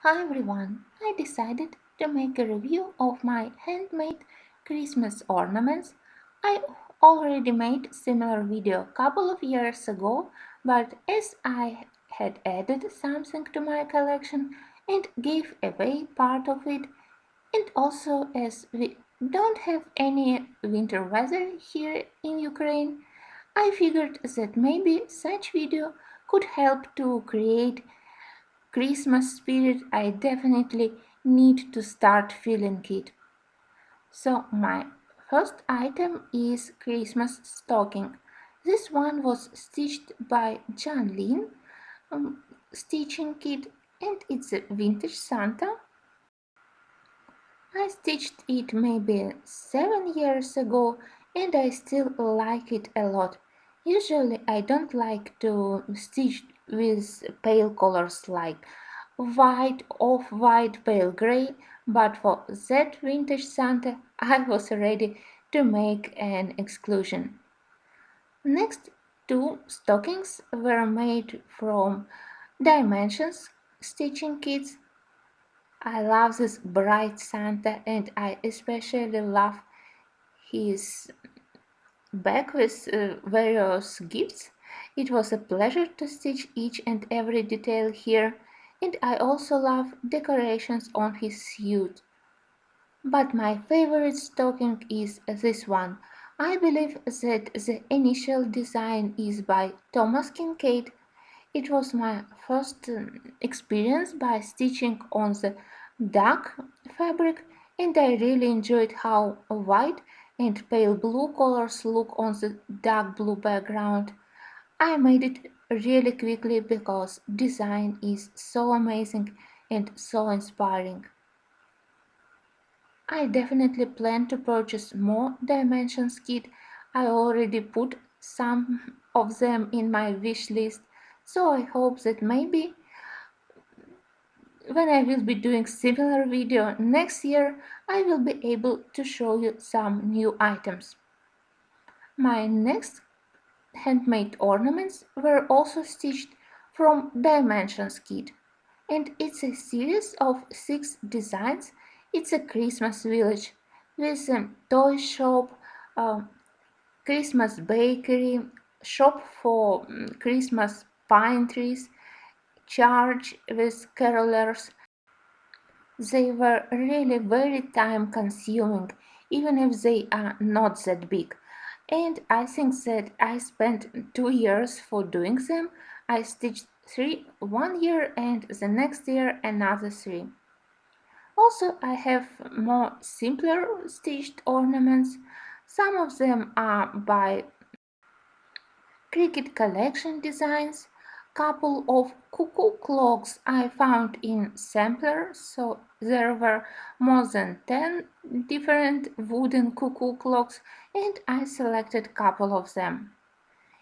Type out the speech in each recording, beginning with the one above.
Hi everyone, I decided to make a review of my handmade Christmas ornaments. I already made similar video a couple of years ago, but as I had added something to my collection and gave away part of it, and also as we don't have any winter weather here in Ukraine, I figured that maybe such video could help to create Christmas spirit. I definitely need to start feeling it. So my first item is Christmas stocking. This one was stitched by John Lin stitching kit, and it's a vintage Santa. I stitched it maybe 7 years ago and I still like it a lot. Usually I don't like to stitch with pale colors like white, off-white, pale gray, but for that vintage Santa I was ready to make an exclusion. Next, two stockings were made from dimensions stitching kits. I love this bright Santa and I especially love his bag with various gifts. It was a pleasure to stitch each and every detail here, and I also love decorations on his suit. But my favorite stocking is this one. I believe that the initial design is by Thomas Kincaid. It was my first experience by stitching on the dark fabric, and I really enjoyed how white and pale blue colors look on the dark blue background. I made it really quickly because design is so amazing and so inspiring. I definitely plan to purchase more dimensions kit. I already put some of them in my wish list, so I hope that maybe when I will be doing similar video next year, I will be able to show you some new items. My next handmade ornaments were also stitched from Dimensions Kit, and it's a series of 6 designs. It's a Christmas village with a toy shop, a Christmas bakery, shop for Christmas pine trees, church with carolers. They were really very time consuming, even if they are not that big. And I think that I spent 2 years for doing them. I stitched three 1 year and the next year another three. Also, I have more simpler stitched ornaments. Some of them are by Cricket collection designs, couple of cuckoo clocks I found in samplers, so there were more than 10 different wooden cuckoo clocks and I selected couple of them.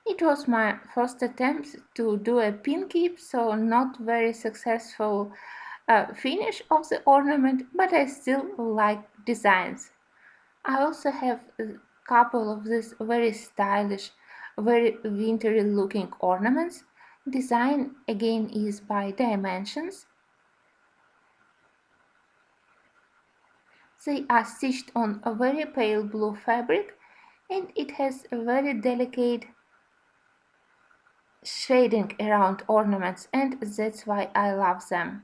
It was my first attempt to do a pin keep, so not very successful finish of the ornament, but I still like designs. I also have a couple of these very stylish, very wintry looking ornaments. Design again is by Dimensions. They are stitched on a very pale blue fabric and it has a very delicate shading around ornaments and that's why I love them.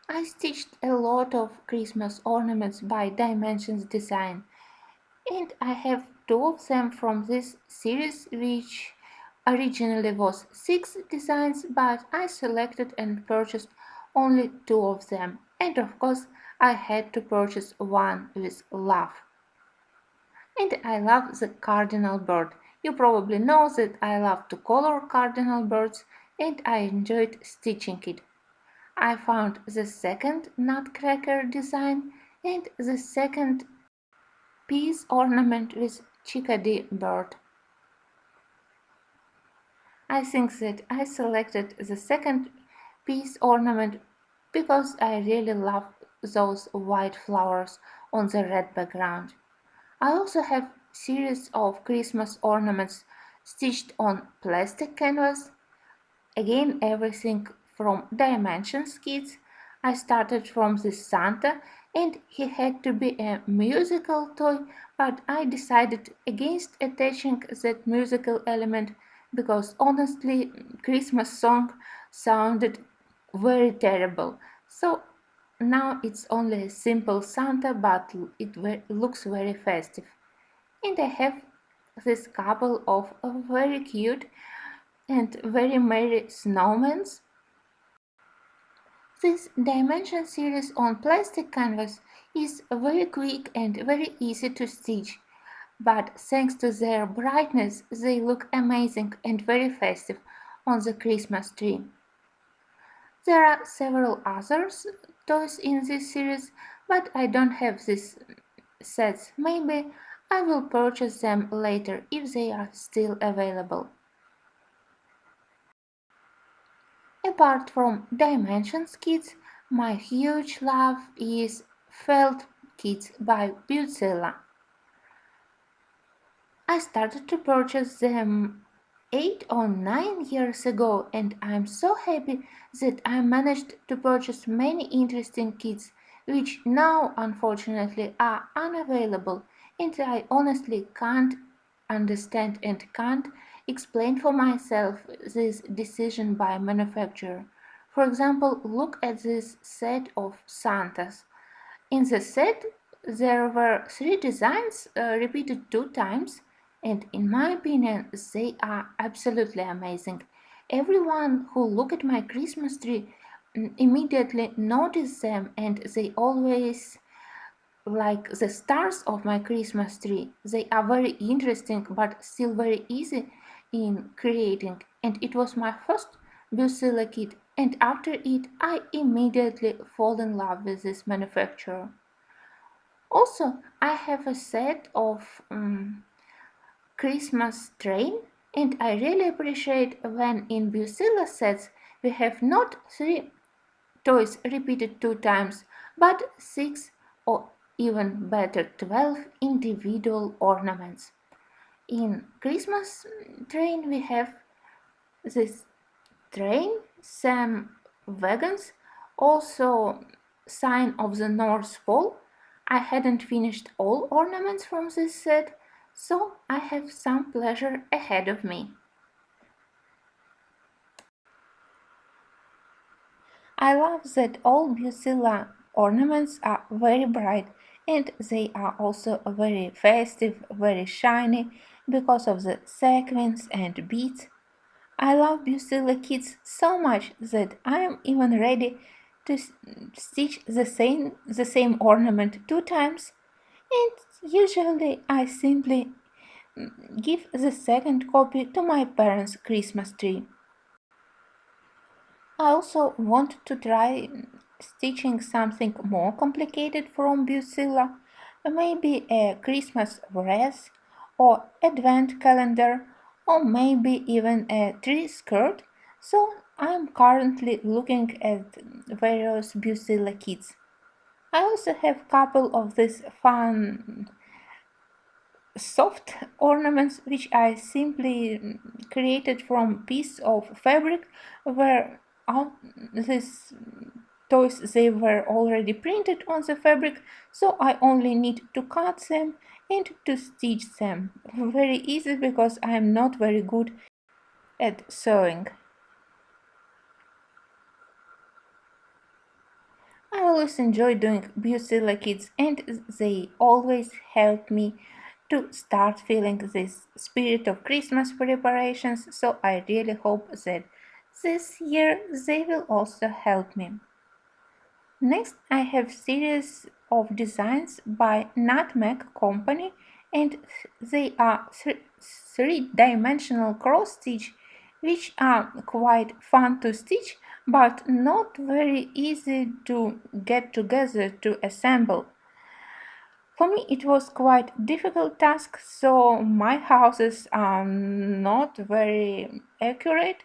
I stitched a lot of Christmas ornaments by Dimensions Design. And I have two of them from this series, which originally was 6 designs, but I selected and purchased only two of them. And of course, I had to purchase one with love. And I love the cardinal bird. You probably know that I love to color cardinal birds and I enjoyed stitching it. I found the second nutcracker design and the second piece ornament with chickadee bird. I think that I selected the second piece ornament because I really love those white flowers on the red background. I also have series of Christmas ornaments stitched on plastic canvas. again everything from dimensions kits. I started from this Santa and he had to be a musical toy, but I decided against attaching that musical element because honestly Christmas song sounded very terrible. So now it's only a simple Santa, but looks very festive. And I have this couple of very cute and very merry snowmen. This dimension series on plastic canvas is very quick and very easy to stitch, but thanks to their brightness they look amazing and very festive on the Christmas tree. There are several others toys in this series, but I don't have these sets. Maybe I will purchase them later if they are still available. Apart from Dimensions kits, my huge love is felt kits by Bucilla. I started to purchase them 8 or 9 years ago, and I'm so happy that I managed to purchase many interesting kits which now unfortunately are unavailable, and I honestly can't understand and can't explain for myself this decision by manufacturer. For example, look at this set of Santas. In the set, there were three designs repeated 2 times, and in my opinion, they are absolutely amazing. Everyone who look at my Christmas tree immediately notice them, and they always like the stars of my Christmas tree. They are very interesting, but still very easy in creating. And it was my first Bucilla kit, and after it, I immediately fall in love with this manufacturer. Also, I have a set of Christmas train, and I really appreciate when in Bucilla sets we have not three toys repeated 2 times, but six or even better 12 individual ornaments. In Christmas train we have this train, some wagons, also sign of the North Pole. I hadn't finished all ornaments from this set, so I have some pleasure ahead of me. I love that all Bucilla ornaments are very bright and they are also very festive, very shiny because of the sequins and beads. I love Bucilla kits so much that I am even ready to stitch the same ornament 2 times, and usually I simply give the second copy to my parents' Christmas tree. I also want to try stitching something more complicated from Bucilla, maybe a Christmas wreath or advent calendar or maybe even a tree skirt, so I'm currently looking at various Bucilla kits. I also have a couple of these fun soft ornaments which I simply created from piece of fabric where all these toys they were already printed on the fabric, so I only need to cut them and to stitch them. Very easy because I am not very good at sewing. I always enjoy doing Bucilla kits and they always help me to start feeling this spirit of Christmas preparations, so I really hope that this year they will also help me. Next, I have series of designs by Nutmeg Company, and they are three-dimensional cross stitch which are quite fun to stitch but not very easy to get together to assemble. For me it was quite difficult task, so my houses are not very accurate.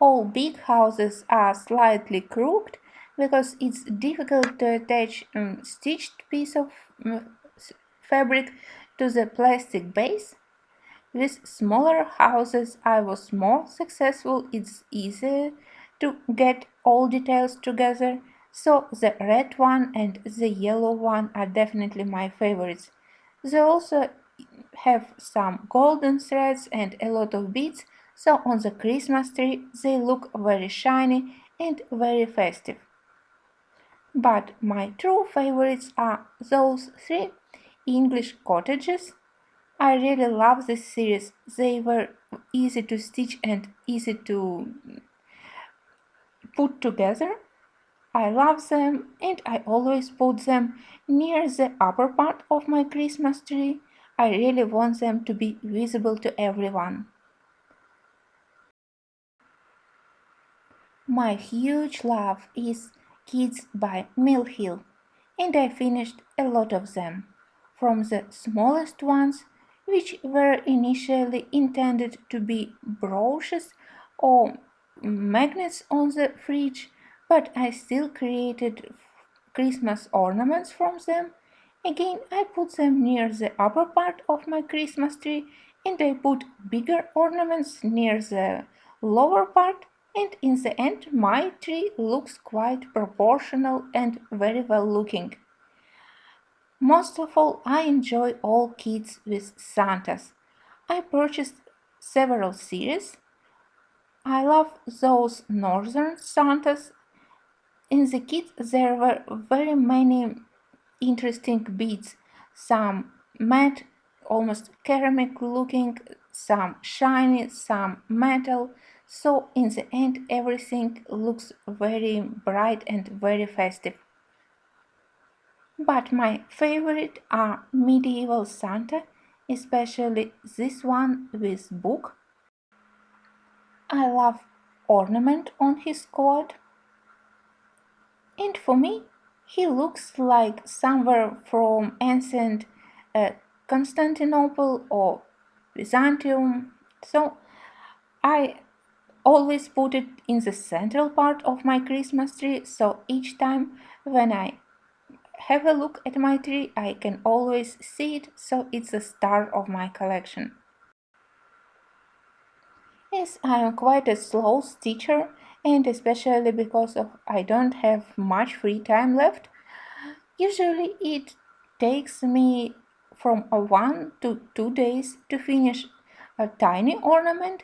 All big houses are slightly crooked because it's difficult to attach a stitched piece of fabric to the plastic base, with smaller houses I was more successful. It's easier to get all details together, so the red one and the yellow one are definitely my favorites. They also have some golden threads and a lot of beads, so on the Christmas tree they look very shiny and very festive. But my true favorites are those three English cottages. I really love this series. They were easy to stitch and easy to put together. I love them and I always put them near the upper part of my Christmas tree. I really want them to be visible to everyone. My huge love is Kids by Mill Hill, and I finished a lot of them, from the smallest ones, which were initially intended to be brooches or magnets on the fridge, but I still created Christmas ornaments from them. Again, I put them near the upper part of my Christmas tree, and I put bigger ornaments near the lower part, and in the end my tree looks quite proportional and very well looking. Most of all, I enjoy all kits with Santas. I purchased several series. I love those northern Santas. In the kit there were very many interesting beads, some matte, almost ceramic looking, some shiny, some metal. So in the end everything looks very bright and very festive. But my favorite are medieval Santa, especially this one with book. I love ornament on his coat, and for me he looks like somewhere from ancient uh, Constantinople or Byzantium. So I always put it in the central part of my Christmas tree, so each time when I have a look at my tree I can always see it, so it's the star of my collection. Yes, I am quite a slow stitcher, and especially because of I don't have much free time left. Usually it takes me from 1 to 2 days to finish a tiny ornament,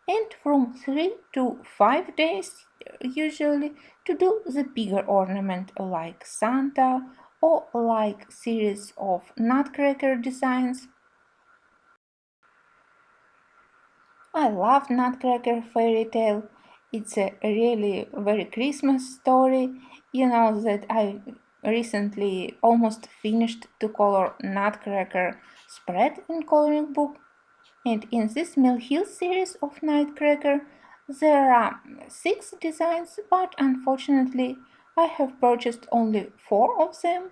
and from 3 to 5 days usually to do the bigger ornament like Santa or like series of nutcracker designs. I love Nutcracker fairy tale. It's a really very Christmas story. You know that I recently almost finished to color Nutcracker spread in coloring book. And in this Mill Hill series of Nutcracker, there are 6 designs, but unfortunately I have purchased only 4 of them,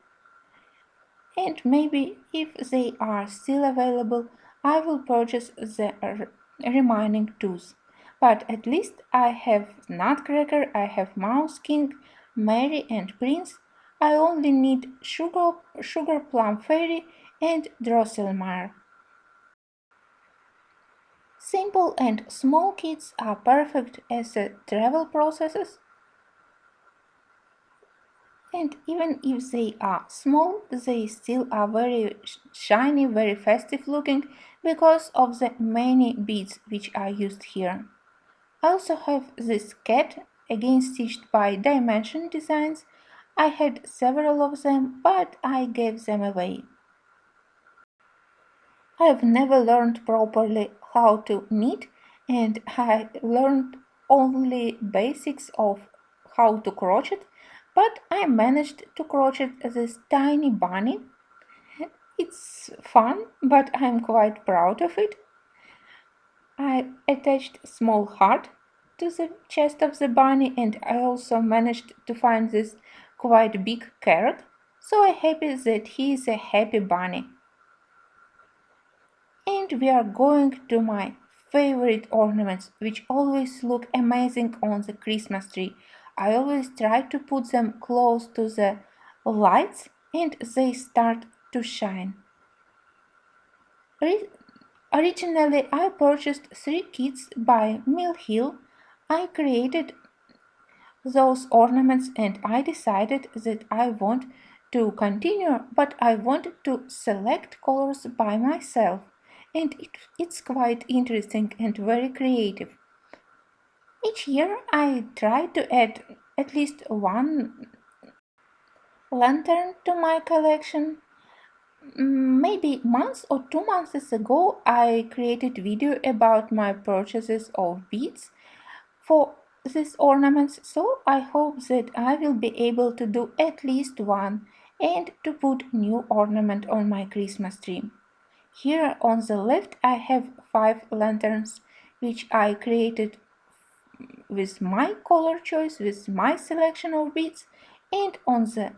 and maybe if they are still available I will purchase the remaining 2. But at least I have Nutcracker, I have Mouse King, Mary and Prince. I only need Sugar Plum Fairy and Drosselmeyer. Simple and small kits are perfect as travel processes, and even if they are small, they still are very shiny, very festive looking because of the many beads which are used here. I also have this cat, again stitched by Dimension Designs. I had several of them, but I gave them away. I have never learned properly how to knit, and I learned only basics of how to crochet, but I managed to crochet this tiny bunny. It's fun, but I'm quite proud of it. I attached a small heart to the chest of the bunny, and I also managed to find this quite big carrot, so I'm happy that he is a happy bunny. And we are going to my favorite ornaments, which always look amazing on the Christmas tree. I always try to put them close to the lights and they start to shine. Originally, I purchased 3 kits by Mill Hill. I created those ornaments and I decided that I want to continue, but I wanted to select colors by myself, and it's quite interesting and very creative. Each year I try to add at least one lantern to my collection. Maybe months or 2 months ago I created video about my purchases of beads for these ornaments, so I hope that I will be able to do at least one and to put new ornament on my Christmas tree. Here on the left I have 5 lanterns which I created with my color choice, with my selection of beads, and on the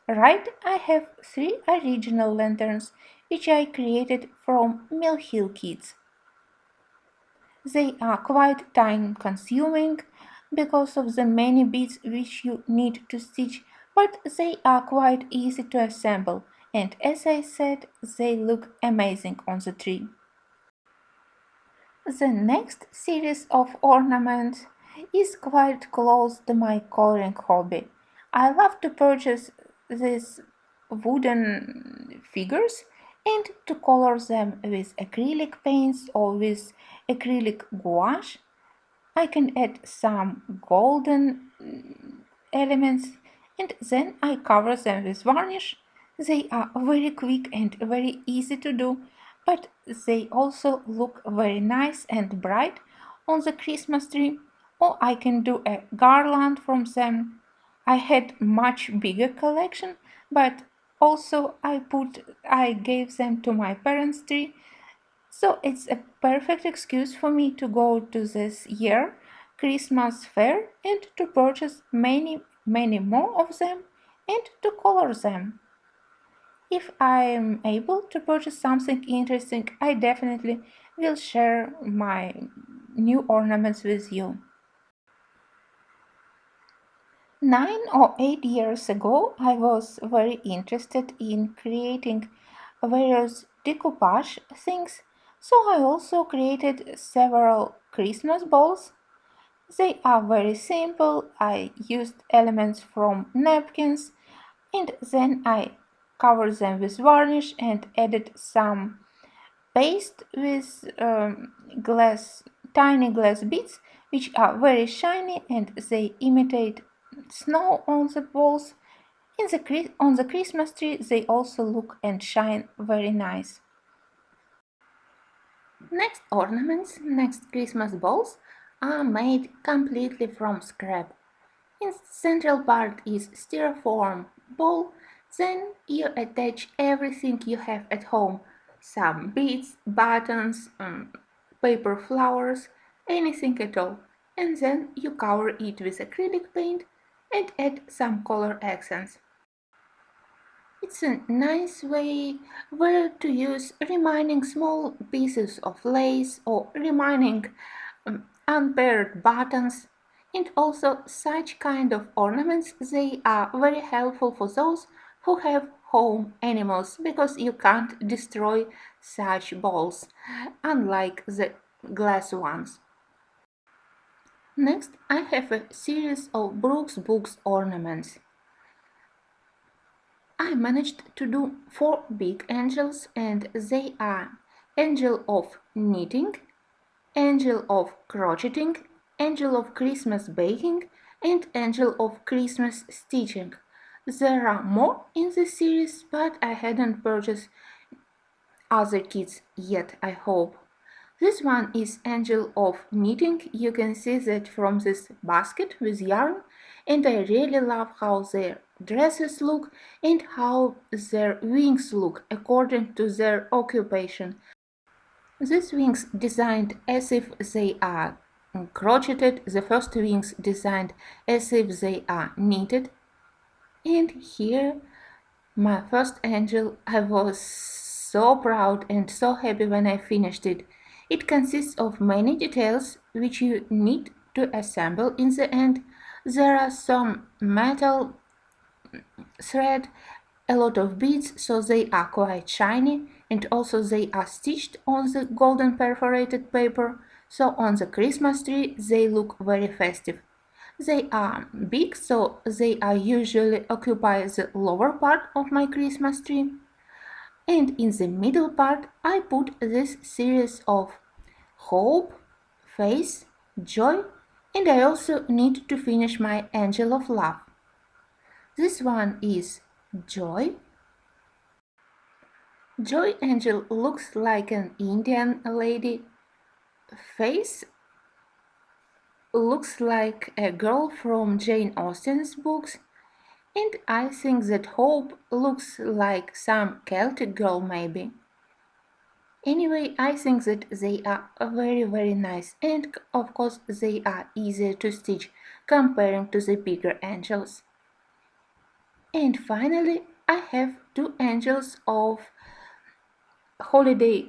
right I have 3 original lanterns which I created from Mill Hill kits. They are quite time consuming because of the many beads which you need to stitch, but they are quite easy to assemble, and as I said, they look amazing on the tree. The next series of ornaments is quite close to my coloring hobby. I love to purchase these wooden figures and to color them with acrylic paints or with acrylic gouache. I can add some golden elements and then I cover them with varnish. They are very quick and very easy to do, but they also look very nice and bright on the Christmas tree, or I can do a garland from them. I had much bigger collection, but also I gave them to my parents' tree, so it's a perfect excuse for me to go to this year Christmas fair and to purchase many more of them and to color them. If I am able to purchase something interesting, I definitely will share my new ornaments with you. 9 or 8 years ago, I was very interested in creating various decoupage things, so I also created several Christmas balls. They are very simple. I used elements from napkins and then I covered them with varnish and added some paste with tiny glass beads which are very shiny and they imitate snow on the balls. On the Christmas tree they also look and shine very nice. Next Christmas balls are made completely from scrap. In the central part is styrofoam ball, then you attach everything you have at home, some beads, buttons, paper flowers, anything at all, and then you cover it with acrylic paint and add some color accents. It's a nice way where to use remaining small pieces of lace or remaining unpaired buttons, and also such kind of ornaments. They are very helpful for those who have home animals because you can't destroy such balls unlike the glass ones. Next I have a series of Brooks Books ornaments. I managed to do 4 big angels, and they are angel of knitting, angel of crocheting, angel of Christmas baking, and angel of Christmas stitching. There are more in this series, but I hadn't purchased other kits yet, I hope. This one is angel of knitting. You can see that from this basket with yarn, and I really love how their dresses look and how their wings look according to their occupation. These wings designed as if they are crocheted, the first wings designed as if they are knitted, and here my first angel. I was so proud and so happy when I finished it. It consists of many details which you need to assemble in the end. There are some metal thread, a lot of beads, so they are quite shiny, and also they are stitched on the golden perforated paper, so on the Christmas tree they look very festive. They are big, so they are usually occupy the lower part of my Christmas tree. And in the middle part I put this series of hope, faith, joy, and I also need to finish my angel of love. This one is joy. Joy angel looks like an Indian lady. Faith looks like a girl from Jane Austen's books. And I think that hope looks like some Celtic girl maybe. Anyway, I think that they are very nice, and of course they are easier to stitch comparing to the bigger angels. And finally I have two angels of holiday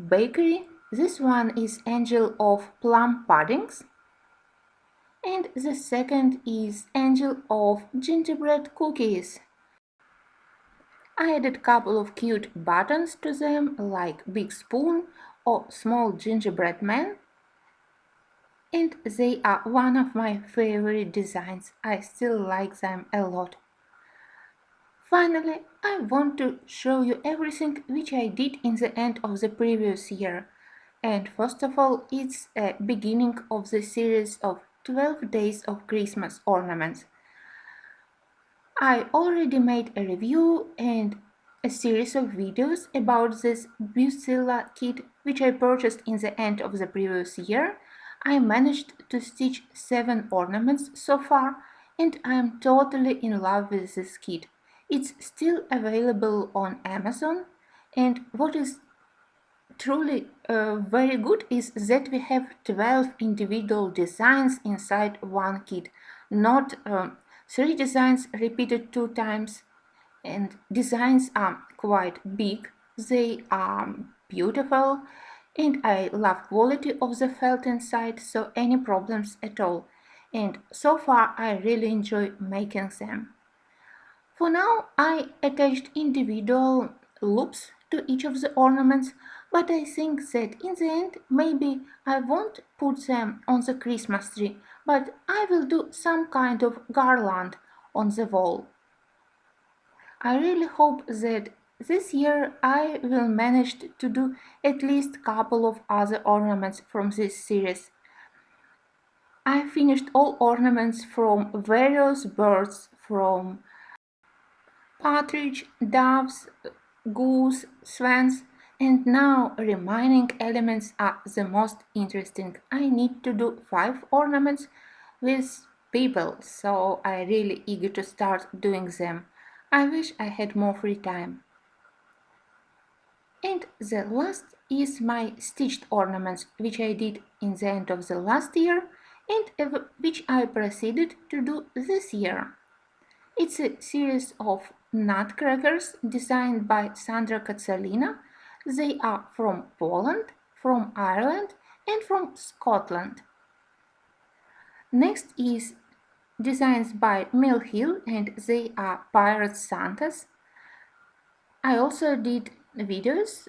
bakery. This one is angel of plum puddings and the second is angel of gingerbread cookies. I added couple of cute buttons to them like big spoon or small gingerbread man, and they are one of my favorite designs. I still like them a lot. Finally, I want to show you everything which I did in the end of the previous year. And first of all, it's a beginning of the series of 12 days of Christmas ornaments. I already made a review and a series of videos about this Bucilla kit which I purchased in the end of the previous year. I managed to stitch 7 ornaments so far and I am totally in love with this kit. It's still available on Amazon, and what is truly very good is that we have 12 individual designs inside one kit, not 3 designs repeated 2 times. And designs are quite big, they are beautiful, and I love quality of the felt inside, so any problems at all. And so far I really enjoy making them. For now, I attached individual loops to each of the ornaments, but I think that in the end maybe I won't put them on the Christmas tree, but I will do some kind of garland on the wall. I really hope that this year I will manage to do at least a couple of other ornaments from this series. I finished all ornaments from various birds, from partridge, doves, goose, swans, and now remaining elements are the most interesting. I need to do 5 ornaments with people, so I'm really eager to start doing them. I wish I had more free time. And the last is my stitched ornaments, which I did in the end of the last year and which I proceeded to do this year. It's a series of nutcrackers designed by Sandra Katzalina. They are from Poland, from Ireland, and from Scotland. Next is designs by Mill Hill, and they are Pirate Santas. I also did videos.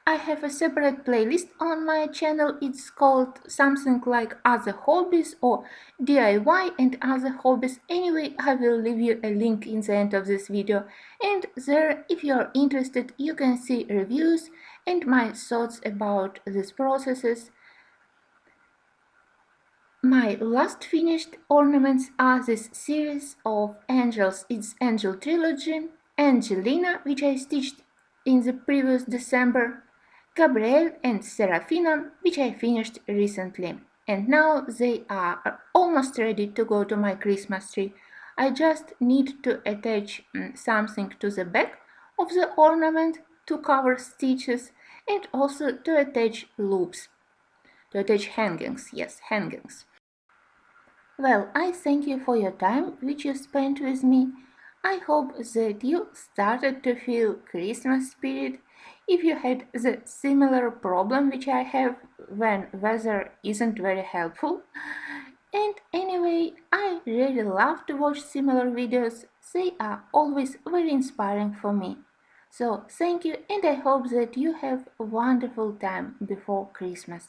I have a separate playlist on my channel. It's called something like Other Hobbies or DIY and Other Hobbies. Anyway, I will leave you a link in the end of this video, and there, if you are interested, you can see reviews and my thoughts about these processes. My last finished ornaments are this series of angels. It's Angel Trilogy, Angelina, which I stitched in the previous December, Gabriel and Serafina, which I finished recently. And now they are almost ready to go to my Christmas tree. I just need to attach something to the back of the ornament to cover stitches and also to attach loops, to attach hangings, yes, hangings. Well, I thank you for your time which you spent with me. I hope that you started to feel Christmas spirit. If you had the similar problem which I have when weather isn't very helpful. And anyway, I really love to watch similar videos. They are always very inspiring for me. So thank you, and I hope that you have a wonderful time before Christmas.